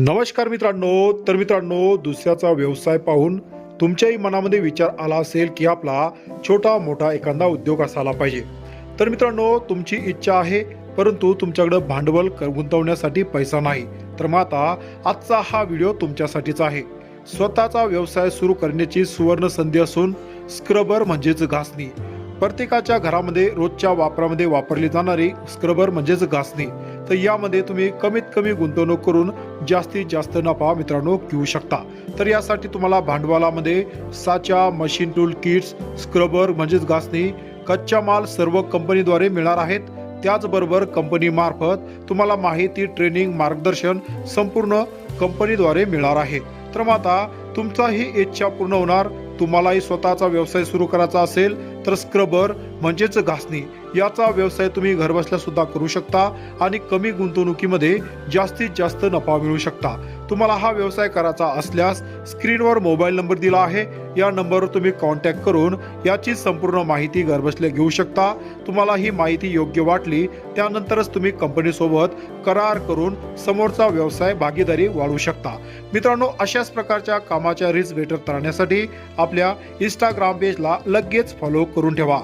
नमस्कार मित्रांनो, दुसऱ्याचा व्यवसाय पाहून तुमच्याही मनामध्ये विचार आला असेल की आपला छोटा मोठा एखादा उद्योग असायला पाहिजे. तर मित्रांनो, तुमची इच्छा आहे परंतु तुमच्याकडे भांडवल गुंतवण्यासाठी पैसा नाही. तर मग आता आजचा हा व्हिडिओ तुमच्यासाठीच आहे. स्वतःचा व्यवसाय सुरू करण्याची सुवर्ण संधी असून स्क्रबर म्हणजेच घासणी. प्रत्येकाच्या घरामध्ये रोजच्या वापरामध्ये वापरली जाणारी स्क्रबर म्हणजेच घासणी. तर यामध्ये तुम्ही कमीत कमी गुंतवणूक करून जास्तीत जास्त नफा मित्रांनो घेऊ शकता. तर यासाठी तुम्हाला भांडवलामध्ये साचा, मशीन टूल किट्स, स्क्रबर म्हणजेच घासणी, कच्चा माल सर्व कंपनीद्वारे मिळणार आहेत. त्याचबरोबर कंपनी मार्फत तुम्हाला माहिती, ट्रेनिंग, मार्गदर्शन संपूर्ण कंपनीद्वारे मिळणार आहे. तर मग आता तुमचाही इच्छा पूर्ण होणार. तुम्हालाही स्वतःचा व्यवसाय सुरू करायचा असेल तर स्क्रबर म्हणजेच घासणी याचा व्यवसाय तुम्ही घरबसल्या सुद्धा करू शकता आणि कमी गुंतवणुकीमध्ये जास्तीत जास्त नफा मिळवू शकता. तुम्हाला हा व्यवसाय करायचा असल्यास स्क्रीनवर मोबाईल नंबर दिला आहे. या नंबरवर तुम्ही कॉन्टॅक्ट करून याची संपूर्ण माहिती घरबसल्या घेऊ शकता. तुम्हाला ही माहिती योग्य वाटली त्यानंतरच तुम्ही कंपनीसोबत करार करून समोरचा व्यवसाय भागीदारी वाढवू शकता. मित्रांनो, अशाच प्रकारच्या कामाच्या रील्स भेटत राहण्यासाठी आपल्या इंस्टाग्राम पेजला लगेच फॉलो करून ठेवा.